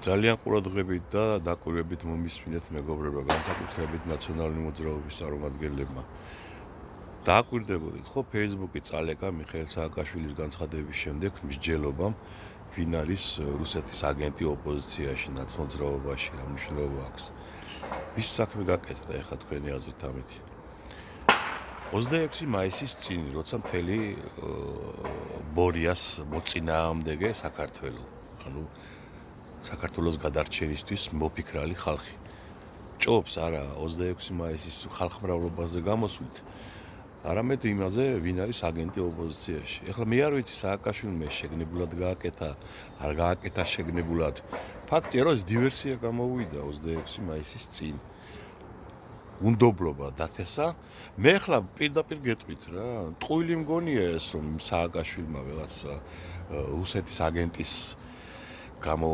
ძალიან ყურადღებით და დაკვირვებით მომისმინეთ მეგობრებო, განსაკუთრებით ნაციონალური მოძრაობის წარმომადგენლებმა. დააკვირდებოდით ხო Facebook-ი წალეკა მიხეილ სააკაშვილის განცხადების შემდეგ მსჯელობამ, ვინ არის რუსეთის აგენტი ოპოზიციაში, ნაცმოძრაობაში, რა მნიშვნელობა აქვს. ვის საქმე გაკეთდა ეხლა თქვენი აზრით ამით? 26 მაისის წინ, როცა მთელი ბორიას მოწინააღმდეგე საქართველო, ანუ საქართველოს გადარჩენისთვის მოფიქრალი ხალხი. ჭობს არა 26 მაისის ხალხმრავლობაზე გამოსვლით, არამედ იმაზე, ვინ არის აგენტი ოპოზიციაში. ეხლა მე არ ვიცი სააკაშვილმა შეგნებულად გააკეთა, არ გააკეთა შეგნებულად. ფაქტია, რომ ეს დივერსია გამოვიდა 26 მაისის წინ. უნდობლობა დათესა. მე ახლა პირდაპირ გეტყვით რა, ტყუილი მგონია ეს, რომ სააკაშვილმა ვიღაც რუსეთის აგენტის გამო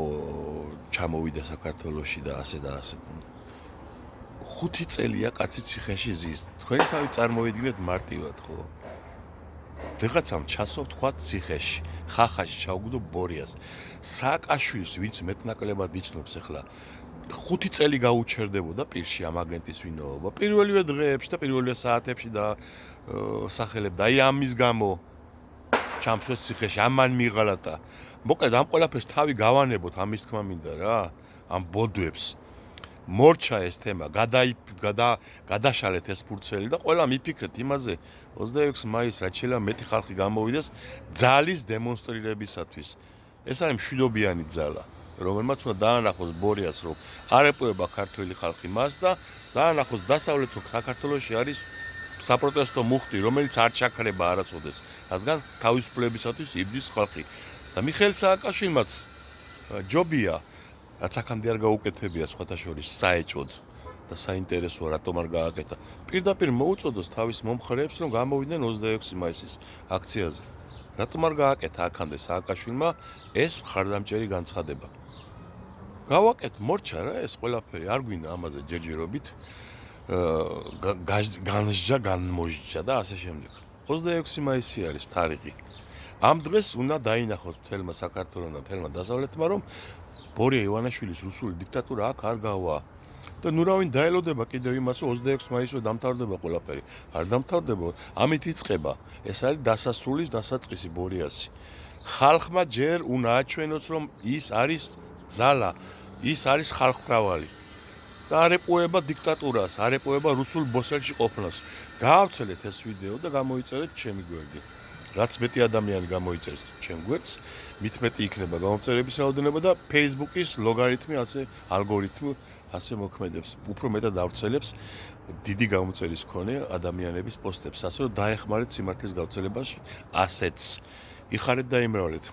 ჩამოვიდა საქართველოში და ასე და ასე. 5 წელია კაცი ციხეში ზის. თქვენი თავი წარმოიდგინეთ მარტივად, ხო? ვიღაცამ ჩასვა თქვა ციხეში, ხახაში ჩაუგდო ბორიას. სააკაშვილს ვინც მეტნაკლებად იცნობს ახლა 5 წელი გაუჩერდებოდა პირში ამ აგენტის ვინაობა. პირველივე დღეებში და პირველივე საათებში და სახელებდა. აი ამის გამო ჩამშვეს ციხეში, ამან მიღალატა. მოკლედ ამ ყველაფერს თავი გავანებოთ, ამის თქმა მინდა რა, ამ ბოდვებს. მორჩა ეს თემა, გადაშალეთ ეს ფურცელი და ყველა მიფიქრეთ იმაზე 26 მაისს რაც შეიძლება მეტი ხალხი გამოვიდეს ძალის დემონსტრირებისათვის. ეს არის მშვიდობიანი ძალა, რომელმაც უნდა დაანახოს ბორიას, რომ არ ეპოება ქართველი ხალხი მას და დაანახოს დასავლეთ საქართველოში არის საპროტესტო მუხტი, რომელიც არ ჩაქრება არასოდეს, რადგან თავისუფლებისათვის იბრძვის ხალხი. და მიხეილ სააკაშვილმაც ჯობია, რაც აქამდე არ გაუკეთებია სხვათა შორის საეჭვოდ და საინტერესოა, რატომ არ გააკეთა. პირდაპირ მოუწოდოს თავის მომხრეებს, რომ გამოვიდნენ 26 მაისის აქციაზე. რატომ არ გააკეთა აქამდე სააკაშვილმა ეს მხარდამჭერი განცხადება. გავაკეთ, მორჩა რა ეს ყველაფერი, არ გვინდა ამაზე ჯერჯერობით განმოჟჯა და ასე შემდეგ. 26 მაისი არის თარიღი. ამ დღეს უნდა დაინახოს მთელმა საქართველოს და მთელმა დასავლეთმა, რომ ბორია ივანაშვილის რუსული დიქტატურა აქ არ გავა. და ნუ რავინ დაელოდება კიდევ იმას, რომ 26 მაისზე დამთავრდება ყველაფერი. არ დამთავრდება, ამით იწყება. ეს არის დასასრულის დასაწყისი ბორიასი. ხალხმა ჯერ უნდა აჩვენოს, რომ ის არის ძალა, ის არის ხალხმრავალი. და არ ეპოება დიქტატურას, არ ეპოება რუსულ ბოსელში ყოფნას. გაავცელეთ ეს ვიდეო და გამოიწერეთ ჩემი გვერდი. რაც მეტი ადამიანი გამოიწერს ჩემ გვერდს, მით მეტი იქნება გამოწერების რაოდენობა და Facebook-ის ლოგარითმი, ასე ალგორითმი ასე მოქმედებს. უფრო მეტად ავრცელებს დიდი გამოწერის მქონე ადამიანების პოსტებს, ასე რომ დაეხმარეთ სიმართლის გავრცელებაში ასეც. იხარეთ და იმრავლეთ.